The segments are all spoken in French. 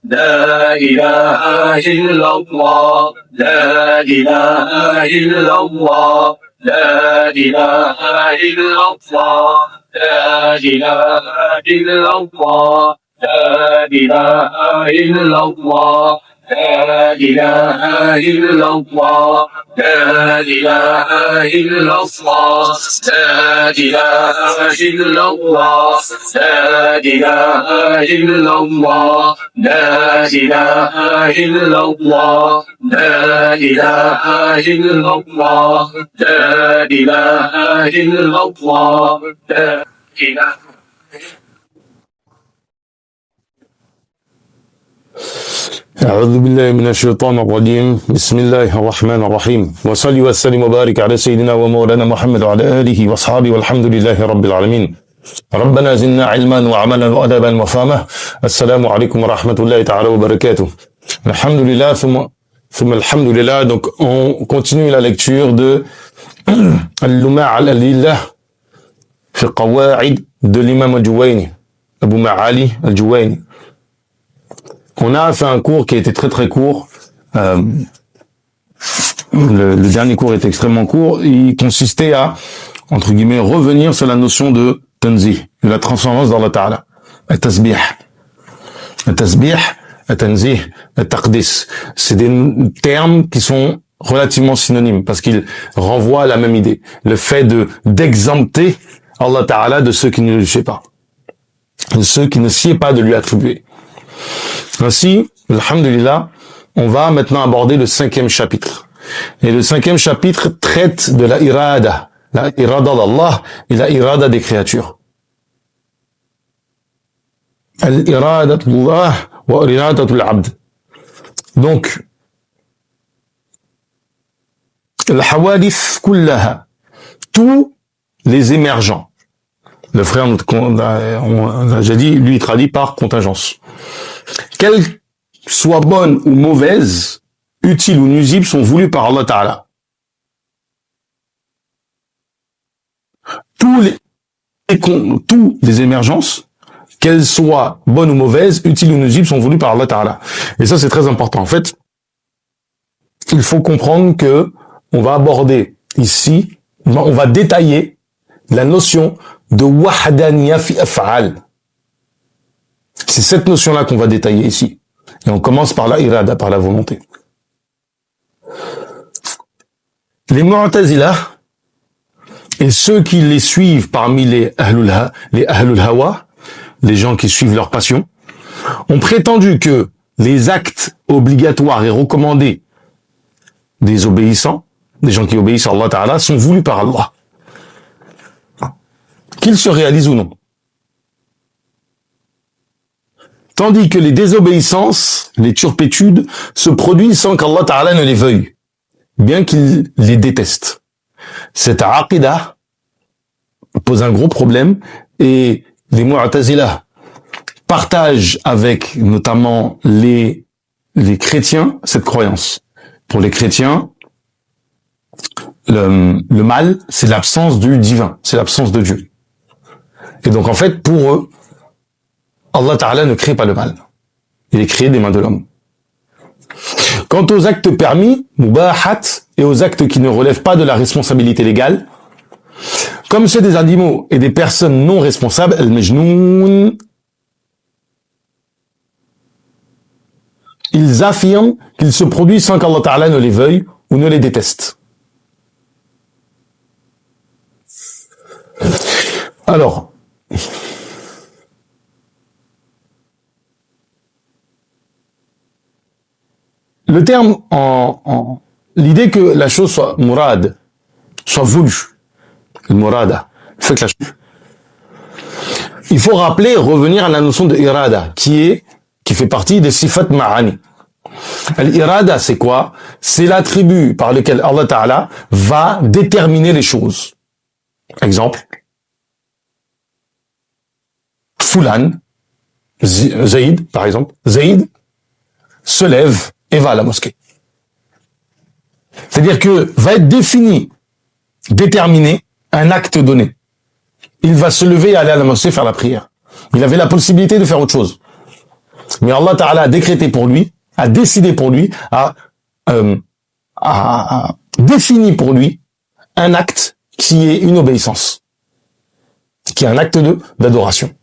لا إله إلا الله لا إله إلا الله لا إله إلا الله لا إله إلا الله لا إله إلا الله لا إله إلا الله لا إله إلا الله لا إله إلا الله لا إله إلا الله لا إله إلا الله لا إله إلا الله لا إله إلا الله لا إله. أعوذ بالله من الشيطان الرجيم بسم الله الرحمن الرحيم وصلي وسلم وبارك على سيدنا ومولانا محمد وعلى آله وأصحابه والحمد لله رب العالمين ربنا زدنا علما وعملا وأدبا وفهما السلام عليكم ورحمة الله تعالى وبركاته الحمد لله ثم الحمد لله. Donc on continue la lecture de Al-Luma' al-Lillah fi Qawa'id de l'imam al-Juwayni, Abu Ma'ali al-Juwayni. On a fait un cours qui a été très très court. Le dernier cours est extrêmement court. Il consistait à, entre guillemets, revenir sur la notion de tanzih, de la transcendance d'Allah Ta'ala. At-tasbih. At-tasbih, at-tanzih, at-taqdis. C'est des termes qui sont relativement synonymes parce qu'ils renvoient à la même idée. Le fait d'exempter Allah Ta'ala de ceux qui ne lui sied pas. De ceux qui ne sied pas de lui attribuer. Ainsi, alhamdulillah, on va maintenant aborder le 5e chapitre. Et le 5e chapitre traite de la irada d'Allah et la irada des créatures. Al-iradatullah wa iradatul abd. Donc, al-hawadith kullaha, tous les émergents. Le frère, on a déjà dit, lui, il traduit par contingence. Qu'elles soient bonnes ou mauvaises, utiles ou nuisibles, sont voulues par Allah Ta'ala. Tous les émergences, qu'elles soient bonnes ou mauvaises, utiles ou nuisibles, sont voulues par Allah Ta'ala. Et ça, c'est très important. En fait, il faut comprendre que on va aborder ici, on va détailler la notion de wahdaniyya fi af'al. C'est cette notion-là qu'on va détailler ici. Et on commence par la irada, par la volonté. Les Mu'tazila et ceux qui les suivent parmi les Ahlul Hawa, les gens qui suivent leur passion, ont prétendu que les actes obligatoires et recommandés des obéissants, des gens qui obéissent à Allah Ta'ala, sont voulus par Allah. Qu'ils se réalisent ou non. Tandis que les désobéissances, les turpitudes, se produisent sans qu'Allah Ta'ala ne les veuille, bien qu'il les déteste. Cette aqidah pose un gros problème et les Mu'tazila partagent avec notamment les chrétiens cette croyance. Pour les chrétiens, le mal, c'est l'absence du divin, c'est l'absence de Dieu. Et donc en fait, pour eux, Allah Ta'ala ne crée pas le mal. Il est créé des mains de l'homme. Quant aux actes permis, mubahat, et aux actes qui ne relèvent pas de la responsabilité légale, comme ceux des animaux et des personnes non responsables, al-majnoun, ils affirment qu'ils se produisent sans qu'Allah Ta'ala ne les veuille ou ne les déteste. Alors, le terme l'idée que la chose soit murad, soit voulue, le murada, fait que la chose. Il faut revenir à la notion de irada, qui fait partie des sifat ma'ani. L'irada, c'est quoi? C'est l'attribut par lequel Allah Ta'ala va déterminer les choses. Exemple. Fulan, Zaïd, par exemple. Zaïd se lève et va à la mosquée. C'est-à-dire que va être déterminé un acte donné. Il va se lever et aller à la mosquée faire la prière. Il avait la possibilité de faire autre chose. Mais Allah Ta'ala a décrété pour lui, a décidé pour lui, a défini pour lui un acte qui est une obéissance, qui est un acte d'adoration.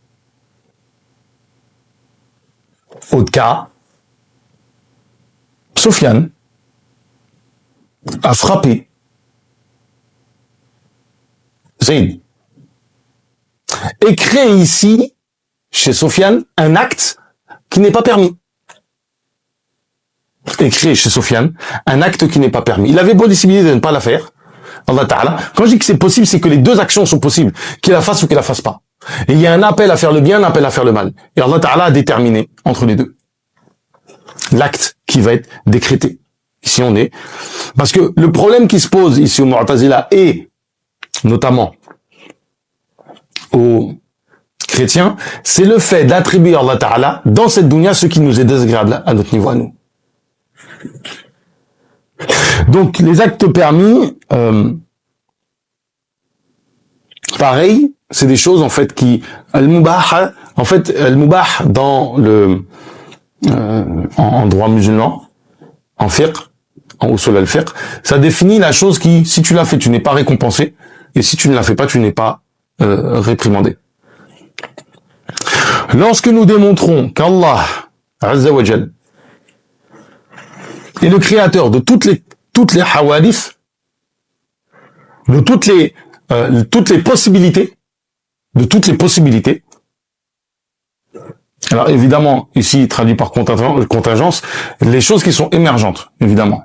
Autre cas, Sofiane a frappé Zayd et crée ici, chez Sofiane, un acte qui n'est pas permis. Et créé chez Sofiane un acte qui n'est pas permis. Il avait possibilité de ne pas la faire. Allah Ta'ala. Quand je dis que c'est possible, c'est que les deux actions sont possibles. Qu'il la fasse ou qu'il la fasse pas. Et il y a un appel à faire le bien, un appel à faire le mal. Et Allah Ta'ala a déterminé entre les deux l'acte qui va être décrété. Ici on est. Parce que le problème qui se pose ici au Mu'tazila et notamment aux chrétiens, c'est le fait d'attribuer à Allah Ta'ala dans cette dunya ce qui nous est désagréable à notre niveau à nous. Donc les actes permis, pareil, c'est des choses en fait qui al-mubah, en fait al-mubah dans le en droit musulman, en fiqh, en usul al-fiqh, ça définit la chose qui, si tu l'as fait, tu n'es pas récompensé, et si tu ne la fais pas, tu n'es pas réprimandé. Lorsque nous démontrons qu'Allah Azza wa Jal est le créateur de toutes les hawadith, de toutes les possibilités, alors évidemment, ici traduit par contingence, les choses qui sont émergentes, évidemment.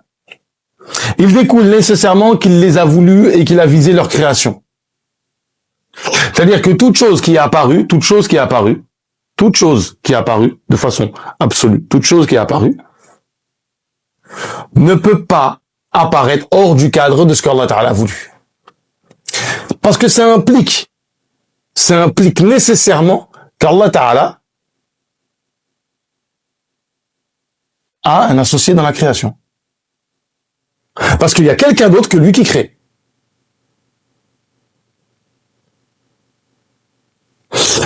Il découle nécessairement qu'il les a voulues et qu'il a visé leur création. C'est-à-dire que toute chose qui est apparue de façon absolue, toute chose qui est apparue, ne peut pas apparaître hors du cadre de ce qu'Allah Ta'ala a voulu. Parce que ça implique nécessairement qu'Allah Ta'ala a un associé dans la création. Parce qu'il y a quelqu'un d'autre que lui qui crée.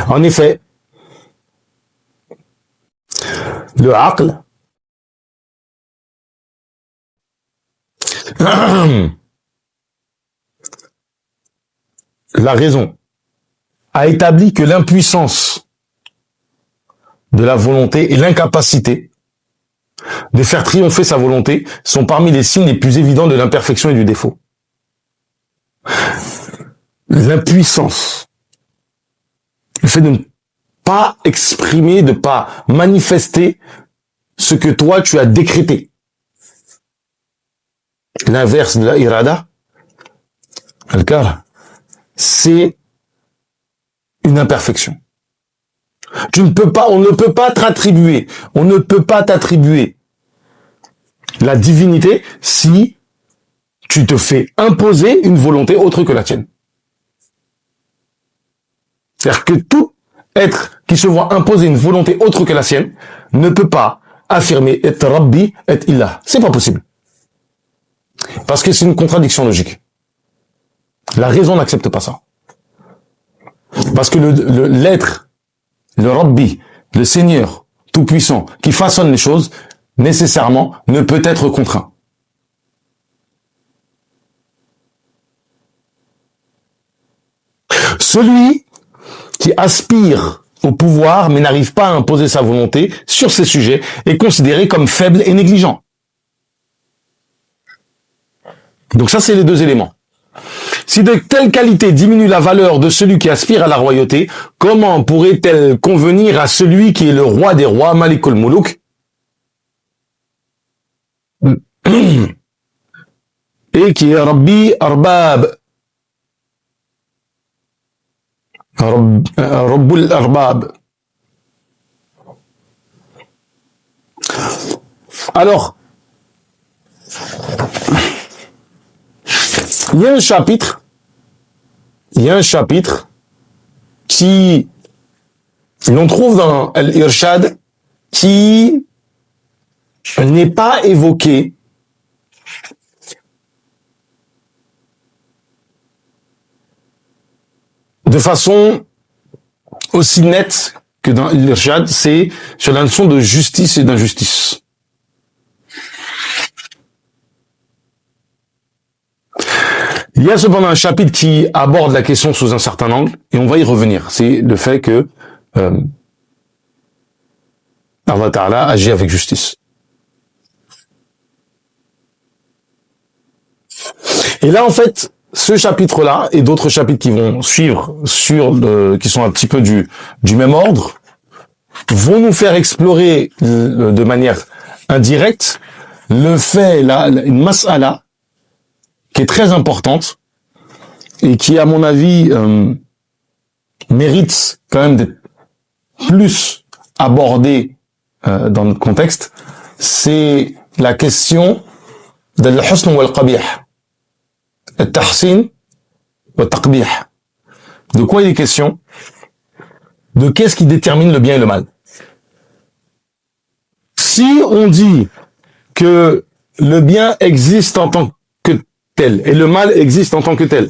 En effet, le aql, la raison, a établi que l'impuissance de la volonté et l'incapacité de faire triompher sa volonté sont parmi les signes les plus évidents de l'imperfection et du défaut. L'impuissance, le fait de ne pas exprimer, de ne pas manifester ce que toi tu as décrété. L'inverse de la irada, al-kar, c'est une imperfection. On ne peut pas t'attribuer la divinité si tu te fais imposer une volonté autre que la tienne. C'est-à-dire que tout être qui se voit imposer une volonté autre que la sienne ne peut pas affirmer être Rabbi, être Ilah. C'est pas possible. Parce que c'est une contradiction logique. La raison n'accepte pas ça. Parce que l'être, le Rabbi, le Seigneur tout-puissant, qui façonne les choses, nécessairement ne peut être contraint. Celui qui aspire au pouvoir mais n'arrive pas à imposer sa volonté sur ces sujets est considéré comme faible et négligent. Donc ça, c'est les deux éléments. Si de telles qualités diminuent la valeur de celui qui aspire à la royauté, comment pourrait-elle convenir à celui qui est le roi des rois, Malikul Muluk, et qui est Rabbi Arbab, Rabbul Arbab. Alors, il y a un chapitre qui, l'on trouve dans Al-Irshad, qui n'est pas évoqué de façon aussi nette que dans l'irshad, c'est sur la notion de justice et d'injustice. Il y a cependant un chapitre qui aborde la question sous un certain angle, et on va y revenir. C'est le fait que Allah Ta'ala agit avec justice. Et là, en fait, ce chapitre-là et d'autres chapitres qui vont suivre, qui sont un petit peu du même ordre, vont nous faire explorer de manière indirecte le fait, une mas'ala qui est très importante et qui, à mon avis, mérite quand même d'être plus abordée dans notre contexte, c'est la question de al-husn wal-qabih, al-tahsin wal-taqbih. De quoi il est question? De qu'est-ce qui détermine le bien et le mal? Si on dit que le bien existe en tant que tel et le mal existe en tant que tel,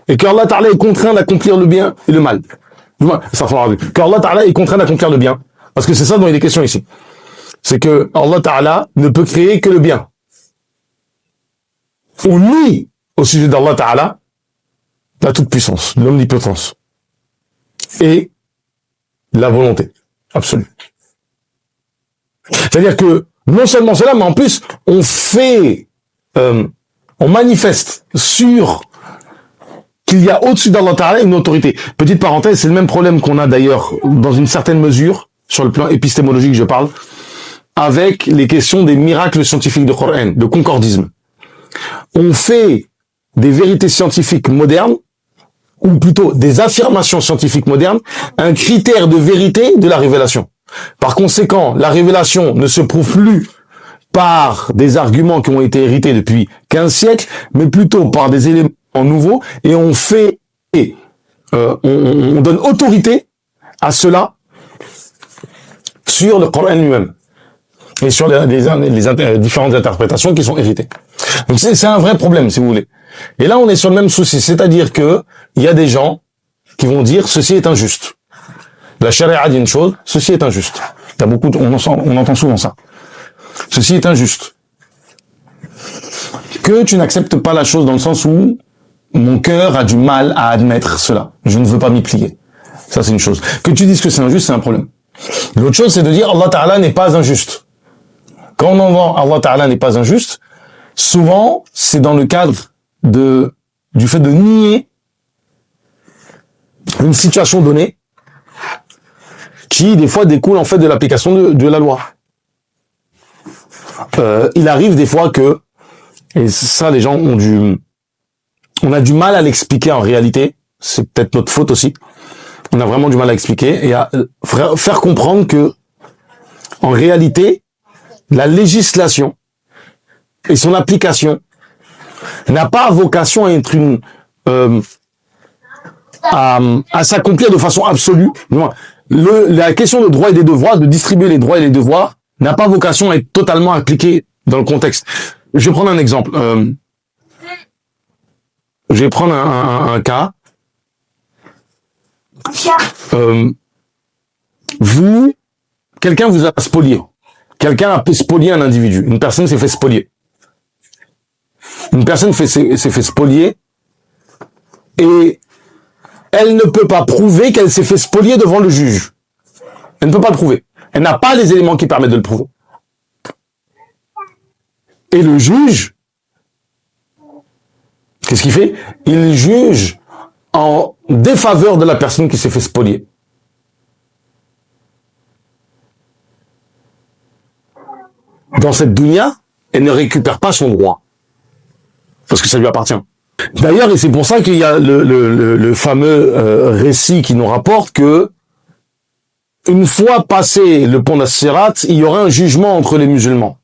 et qu'Allah Ta'ala est contraint d'accomplir le bien et le mal, qu'Allah Ta'ala est contraint d'accomplir le bien, parce que c'est ça dont il est question ici, c'est que Allah Ta'ala ne peut créer que le bien. On nie au sujet d'Allah Ta'ala la toute-puissance, l'omnipotence et la volonté absolue. C'est-à-dire que non seulement cela, mais en plus on manifeste sur qu'il y a au-dessus d'Allah Ta'ala une autorité. Petite parenthèse, c'est le même problème qu'on a d'ailleurs dans une certaine mesure, sur le plan épistémologique je parle, avec les questions des miracles scientifiques de Coran, de concordisme. On fait des vérités scientifiques modernes, ou plutôt des affirmations scientifiques modernes, un critère de vérité de la révélation. Par conséquent, la révélation ne se prouve plus par des arguments qui ont été hérités depuis 15 siècles, mais plutôt par des éléments nouveaux, et on donne autorité à cela sur le Coran lui-même et sur les différentes interprétations qui sont héritées. Donc c'est un vrai problème, si vous voulez. Et là, on est sur le même souci, c'est-à-dire que il y a des gens qui vont dire ceci est injuste. La charia dit une chose, ceci est injuste. On entend souvent ça. Ceci est injuste. Que tu n'acceptes pas la chose dans le sens où mon cœur a du mal à admettre cela. Je ne veux pas m'y plier. Ça, c'est une chose. Que tu dises que c'est injuste, c'est un problème. L'autre chose, c'est de dire Allah Ta'ala n'est pas injuste. Quand on entend Allah Ta'ala n'est pas injuste, souvent, c'est dans le cadre du fait de nier une situation donnée qui, des fois, découle en fait de l'application de la loi. Il arrive des fois que, et ça, les gens on a du mal à l'expliquer en réalité, c'est peut-être notre faute aussi, on a vraiment du mal à expliquer et à faire comprendre que, en réalité, la législation et son application n'a pas vocation à être à s'accomplir de façon absolue. La question de droits et des devoirs, de distribuer les droits et les devoirs, n'a pas vocation à être totalement appliquée dans le contexte. Je vais prendre un exemple. Je vais prendre un cas. Quelqu'un vous a spolié. Quelqu'un a spolié un individu. Une personne s'est fait spolier. Une personne s'est fait spolier et elle ne peut pas prouver qu'elle s'est fait spolier devant le juge. Elle ne peut pas le prouver. Elle n'a pas les éléments qui permettent de le prouver. Et le juge, qu'est-ce qu'il fait? Il juge en défaveur de la personne qui s'est fait spolier. Dans cette dunya, elle ne récupère pas son droit. Parce que ça lui appartient. D'ailleurs, et c'est pour ça qu'il y a le fameux récit qui nous rapporte que une fois passé le pont d'As-Sirat, il y aura un jugement entre les musulmans.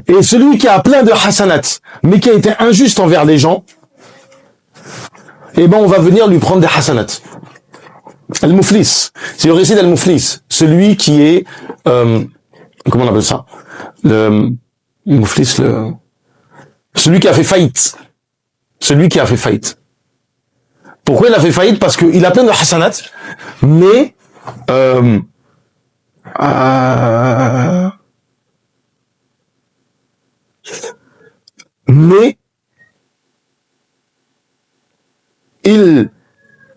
Et celui qui a plein de hasanat, mais qui a été injuste envers les gens, eh ben on va venir lui prendre des hasanat. Al-Muflis, c'est le récit d'Al-Muflis, celui qui est, comment on appelle ça? Le Muflis, celui qui a fait faillite. Celui qui a fait faillite. Pourquoi il a fait faillite? Parce qu'il a plein de hasanat, mais euh, mais il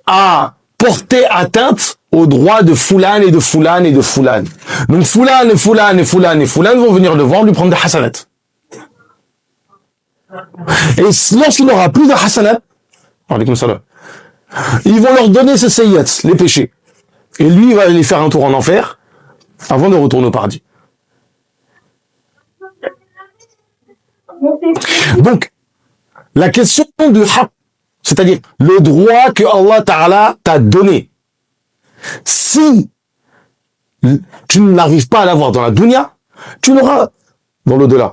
a porté atteinte aux droits de Foulan et de Foulan et de Foulan. Donc Foulan et Foulan et Foulan et Foulan vont venir le voir, lui prendre des hasanat. Et lorsqu'il n'aura plus de hasanat, ils vont leur donner ces sayyats, les péchés. Et lui, il va aller faire un tour en enfer avant de retourner au paradis. Donc, la question du haqq, c'est-à-dire le droit que Allah Ta'ala t'a donné, si tu n'arrives pas à l'avoir dans la dunya, tu l'auras dans l'au-delà.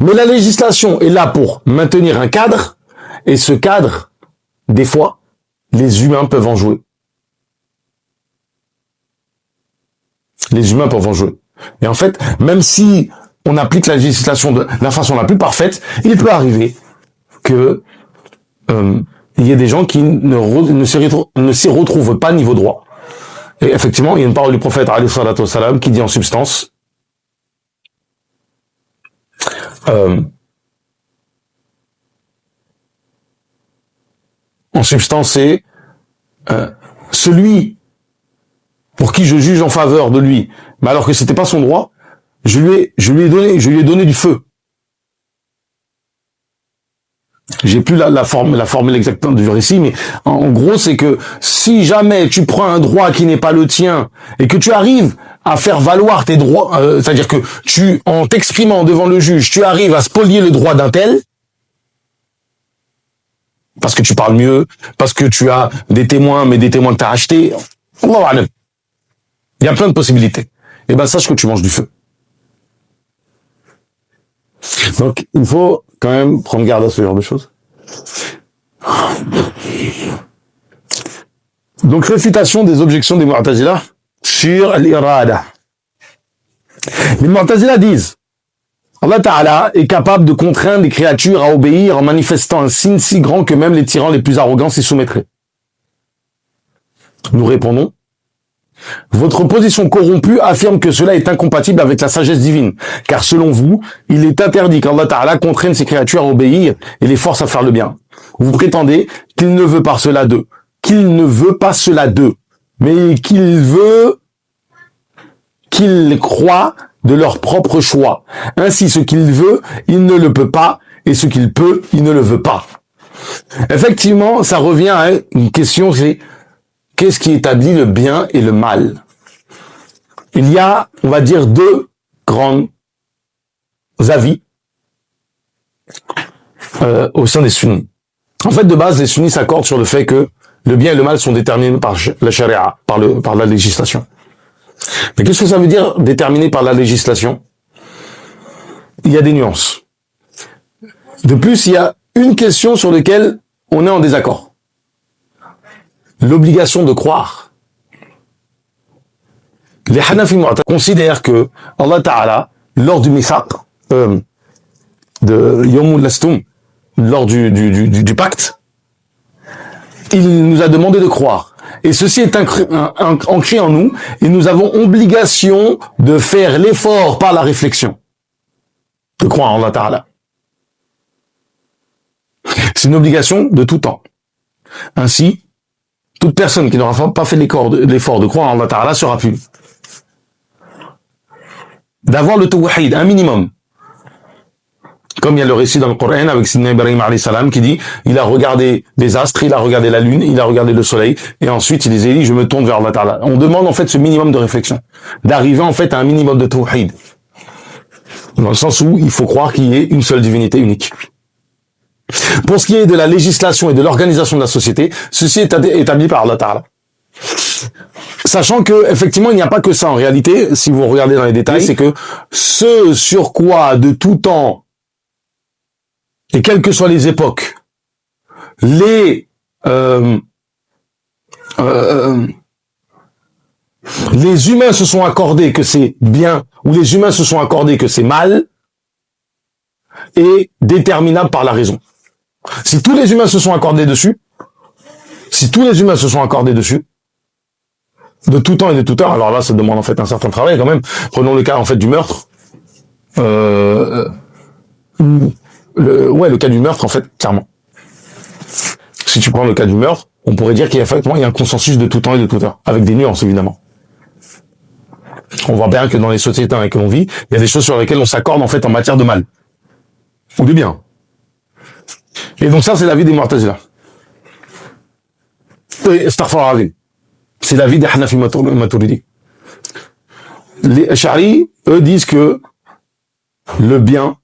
Mais la législation est là pour maintenir un cadre, et ce cadre, des fois, les humains peuvent en jouer. Les humains peuvent en jouer. Et en fait, même si on applique la législation de la façon la plus parfaite, il peut arriver que il y ait des gens qui ne s'y retrouvent pas niveau droit. Et effectivement, il y a une parole du prophète alayhi salatu wassalam qui dit en substance c'est celui pour qui je juge en faveur de lui, mais alors que c'était pas son droit, je lui ai donné du feu. J'ai plus la formule exacte du récit, mais en gros, c'est que si jamais tu prends un droit qui n'est pas le tien et que tu arrives à faire valoir tes droits, c'est-à-dire que en t'exprimant devant le juge, tu arrives à spolier le droit d'un tel, parce que tu parles mieux, parce que tu as des témoins, mais des témoins que tu as achetés, Allahu a'lam. Il y a plein de possibilités. Et ben, sache que tu manges du feu. Donc, il faut quand même prendre garde à ce genre de choses. Donc, réfutation des objections des Mu'tazila sur l'irada. Les Mu'tazila disent, Allah Ta'ala est capable de contraindre les créatures à obéir en manifestant un signe si grand que même les tyrans les plus arrogants s'y soumettraient. Nous répondons, votre position corrompue affirme que cela est incompatible avec la sagesse divine, car selon vous, il est interdit qu'Allah Ta'ala contraigne ses créatures à obéir et les force à faire le bien. Vous prétendez qu'il ne veut pas cela d'eux, mais qu'il veut qu'ils croient de leur propre choix. Ainsi, ce qu'il veut, il ne le peut pas, et ce qu'il peut, il ne le veut pas. Effectivement, ça revient à une question, c'est qu'est-ce qui établit le bien et le mal? Il y a, on va dire, deux grands avis au sein des sunnis. En fait, de base, les sunnis s'accordent sur le fait que le bien et le mal sont déterminés par la charia, par la législation. Mais qu'est-ce que ça veut dire déterminé par la législation? Il y a des nuances. De plus, il y a une question sur laquelle on est en désaccord. L'obligation de croire. Les Hanafi Mu'tazila considèrent que Allah Ta'ala, lors du Mithaq, de Yawmul Lastum, lors du pacte, il nous a demandé de croire. Et ceci est ancré en nous, et nous avons obligation de faire l'effort par la réflexion, de croire en Allah Ta'ala. C'est une obligation de tout temps. Ainsi, toute personne qui n'aura pas fait l'effort de croire en Allah Ta'ala sera punie. D'avoir le tawhid, un minimum. Comme il y a le récit dans le Coran avec Sidna Ibrahim alayhi salam qui dit, il a regardé les astres, il a regardé la lune, il a regardé le soleil, et ensuite il disait, je me tourne vers Allah Ta'ala. On demande en fait ce minimum de réflexion, d'arriver en fait à un minimum de tawhid. Dans le sens où il faut croire qu'il y ait une seule divinité unique. Pour ce qui est de la législation et de l'organisation de la société, ceci est établi par Allah Ta'ala. Sachant que, effectivement, il n'y a pas que ça en réalité, si vous regardez dans les détails, c'est que ce sur quoi, de tout temps, et quelles que soient les époques, les humains se sont accordés que c'est bien, ou les humains se sont accordés que c'est mal, est déterminable par la raison. Si tous les humains se sont accordés dessus, de tout temps et de toute heure. Alors là, ça demande en fait un certain travail quand même. Prenons le cas en fait du meurtre. Le cas du meurtre en fait, clairement. Si tu prends le cas du meurtre, on pourrait dire qu'il y a effectivement un consensus de tout temps et de toute heure, avec des nuances évidemment. On voit bien que dans les sociétés dans lesquelles on vit, il y a des choses sur lesquelles on s'accorde en fait en matière de mal ou de bien. Et donc ça, c'est l'avis des Mu'tazila. C'est l'avis des Hanafi Maturidi. Les Ash'ari, eux, disent que le bien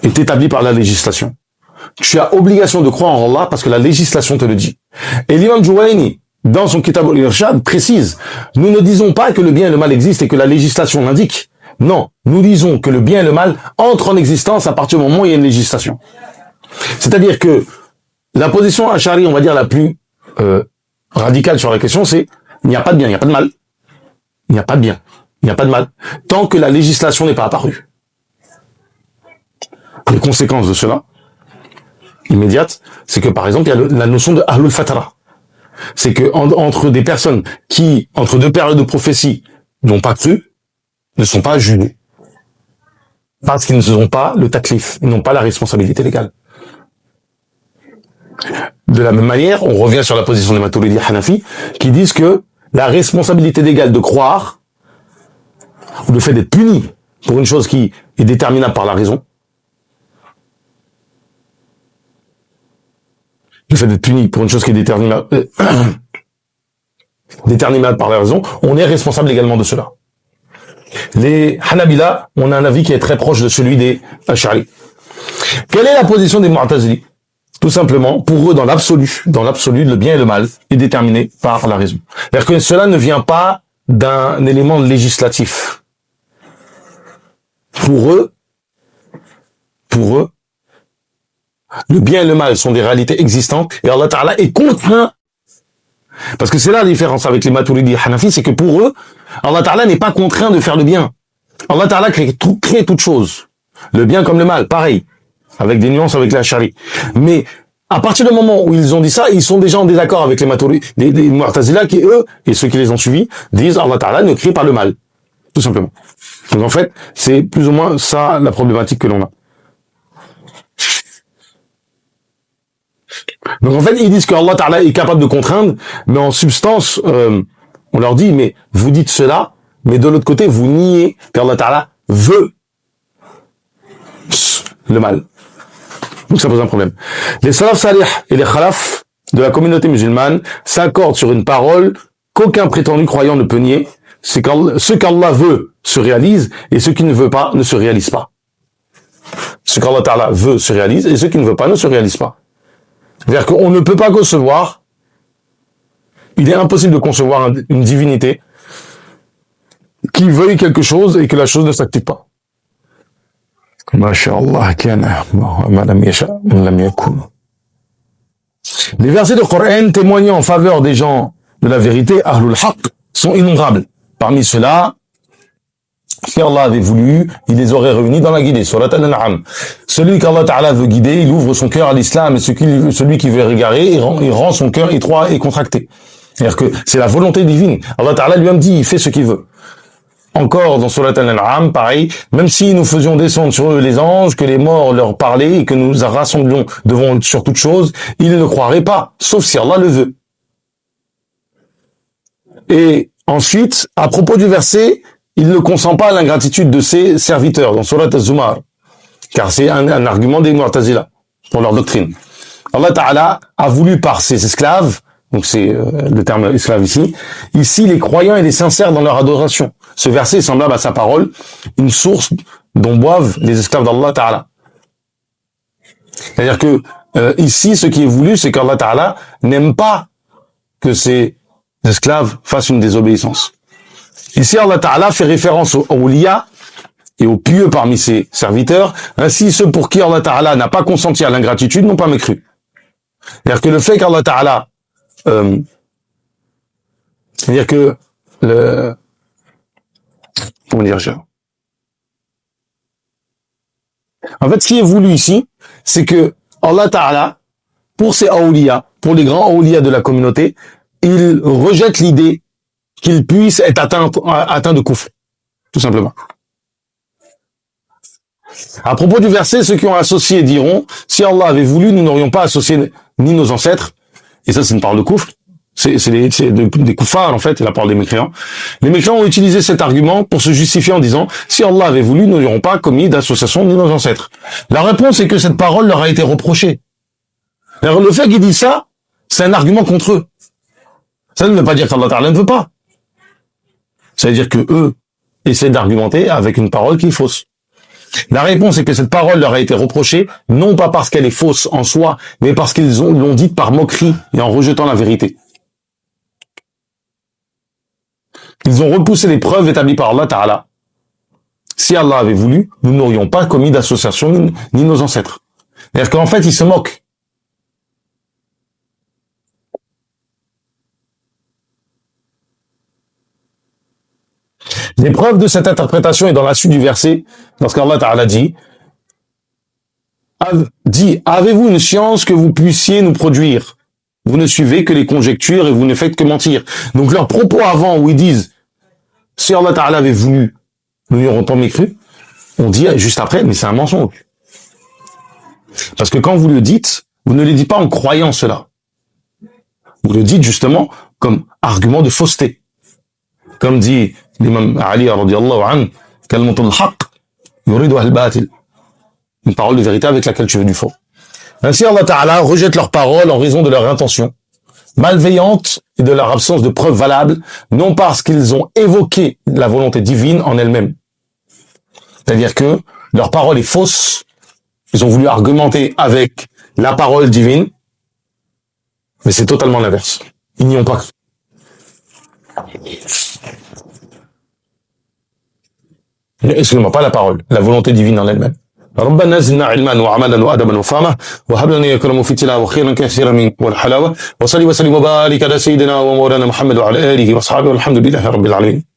est établi par la législation. Tu as obligation de croire en Allah parce que la législation te le dit. Et l'imam Juwayni, dans son Kitab al-Irshad, précise, nous ne disons pas que le bien et le mal existent et que la législation l'indique. Non, nous disons que le bien et le mal entrent en existence à partir du moment où il y a une législation. C'est-à-dire que la position Ash'ari, on va dire la plus radicale sur la question, c'est il n'y a pas de bien, il n'y a pas de mal. Il n'y a pas de bien, il n'y a pas de mal, tant que la législation n'est pas apparue. Les conséquences de cela, immédiates, c'est que par exemple, il y a la notion de Ahlul Fatara. C'est que entre des personnes qui, entre deux périodes de prophétie, n'ont pas cru, ne sont pas jugés. Parce qu'ils n'ont pas le taklif, ils n'ont pas la responsabilité légale. De la même manière, on revient sur la position des Maturidi Hanafi, qui disent que la responsabilité légale de croire, ou le fait d'être puni pour une chose qui est déterminable par la raison, le fait d'être puni pour une chose qui est déterminable par la raison, on est responsable également de cela. Les Hanabila, on a un avis qui est très proche de celui des Ash'ari. Quelle est la position des Mu'tazili? Tout simplement, pour eux, dans l'absolu, le bien et le mal est déterminé par la raison. C'est-à-dire que cela ne vient pas d'un élément législatif. Pour eux, le bien et le mal sont des réalités existantes et Allah Ta'ala est contraint. Parce que c'est là la différence avec les Maturidi Hanafi, c'est que pour eux, Allah Ta'ala n'est pas contraint de faire le bien. Allah Ta'ala crée toute chose. Le bien comme le mal, pareil. Avec des nuances avec la Shari. Mais, à partir du moment où ils ont dit ça, ils sont déjà en désaccord avec les Maturidi, les Mu'tazila qui, eux, et ceux qui les ont suivis, disent Allah Ta'ala ne crée pas le mal. Tout simplement. Donc en fait, c'est plus ou moins ça la problématique que l'on a. Donc en fait, ils disent que Allah Ta'ala est capable de contraindre, mais en substance, on leur dit, mais vous dites cela, mais de l'autre côté, vous niez qu'Allah Ta'ala veut le mal. Donc ça pose un problème. Les salaf salih et les khalaf de la communauté musulmane s'accordent sur une parole qu'aucun prétendu croyant ne peut nier, c'est ce qu'Allah veut se réalise et ce qu'il ne veut pas ne se réalise pas. Ce qu'Allah Ta'ala veut se réalise et ce qu'il ne veut pas ne se réalise pas. C'est-à-dire qu'on ne peut pas concevoir, il est impossible de concevoir une divinité qui veuille quelque chose et que la chose ne s'active pas. Les versets de Coran témoignant en faveur des gens de la vérité, Ahlul Haqq, sont innombrables. Parmi ceux-là, si Allah avait voulu, il les aurait réunis dans la guidée. Surat Al-An'am. Celui qu'Allah Ta'ala veut guider, il ouvre son cœur à l'islam, et celui qui veut égarer, il rend son cœur étroit et contracté. C'est-à-dire que c'est la volonté divine. Allah Ta'ala lui-même dit, il fait ce qu'il veut. Encore dans Surat Al-An'am, pareil, même si nous faisions descendre sur eux les anges, que les morts leur parlaient et que nous rassemblions devant sur toute chose, ils ne croiraient pas, sauf si Allah le veut. Et ensuite, à propos du verset, il ne consent pas à l'ingratitude de ses serviteurs dans Surat Az-Zumar, car c'est un argument des Mu'tazila pour leur doctrine. Allah Ta'ala a voulu par ses esclaves, donc c'est le terme esclave ici les croyants et les sincères dans leur adoration. Ce verset est semblable à sa parole, une source dont boivent les esclaves d'Allah Ta'ala. C'est-à-dire que ici, ce qui est voulu, c'est qu'Allah Ta'ala n'aime pas que ses esclaves fassent une désobéissance. Ici, Allah Ta'ala fait référence aux awliya et aux pieux parmi ses serviteurs. Ainsi, ceux pour qui Allah Ta'ala n'a pas consenti à l'ingratitude n'ont pas mécru. C'est-à-dire que le fait qu'Allah Ta'ala c'est-à-dire que en fait, ce qui est voulu ici, c'est que Allah Ta'ala, pour ses awliya, pour les grands awliya de la communauté, il rejette l'idée qu'il puisse être atteint de kufr, tout simplement. À propos du verset, ceux qui ont associé diront, si Allah avait voulu, nous n'aurions pas associé ni nos ancêtres, et ça c'est une parole de kufr, c'est des kuffars en fait, c'est la parole des mécréants. Les mécréants ont utilisé cet argument pour se justifier en disant, si Allah avait voulu, nous n'aurions pas commis d'association ni nos ancêtres. La réponse est que cette parole leur a été reprochée. Alors, le fait qu'ils disent ça, c'est un argument contre eux. Ça ne veut pas dire qu'Allah Ta'ala ne veut pas. Ça veut dire que eux essaient d'argumenter avec une parole qui est fausse. La réponse est que cette parole leur a été reprochée, non pas parce qu'elle est fausse en soi, mais parce qu'ils l'ont dite par moquerie et en rejetant la vérité. Ils ont repoussé les preuves établies par Allah Ta'ala. Si Allah avait voulu, nous n'aurions pas commis d'association ni nos ancêtres. C'est-à-dire qu'en fait, ils se moquent. L'épreuve de cette interprétation est dans la suite du verset, lorsqu'Allah Ta'ala dit, avez-vous une science que vous puissiez nous produire? Vous ne suivez que les conjectures et vous ne faites que mentir. Donc leur propos avant où ils disent, si Allah Ta'ala avait voulu, nous n'y aurions pas mécru, on dit juste après, mais c'est un mensonge. Parce que quand vous le dites, vous ne le dites pas en croyant cela. Vous le dites justement comme argument de fausseté. Comme dit l'imam Ali radiyallahu anhu, kalmatul haqq yuridu al-batil. Une parole de vérité avec laquelle tu veux du faux. Ainsi Allah Ta'ala rejette leurs paroles en raison de leur intention malveillante et de leur absence de preuves valables, non parce qu'ils ont évoqué la volonté divine en elle-même. C'est-à-dire que leur parole est fausse, ils ont voulu argumenter avec la parole divine, mais c'est totalement l'inverse. Ils n'y ont pas cru. Excusez-moi, pas la parole, la volonté divine en elle-même. ربنا زدنا علما وعملا وادبا وفهما وهب لنا يا كرم في التلاوه خيرا كثيرا من والحلاوه وصلي وسلم وبارك على سيدنا ومولانا محمد وعلى اله وصحبه والحمد لله رب العالمين.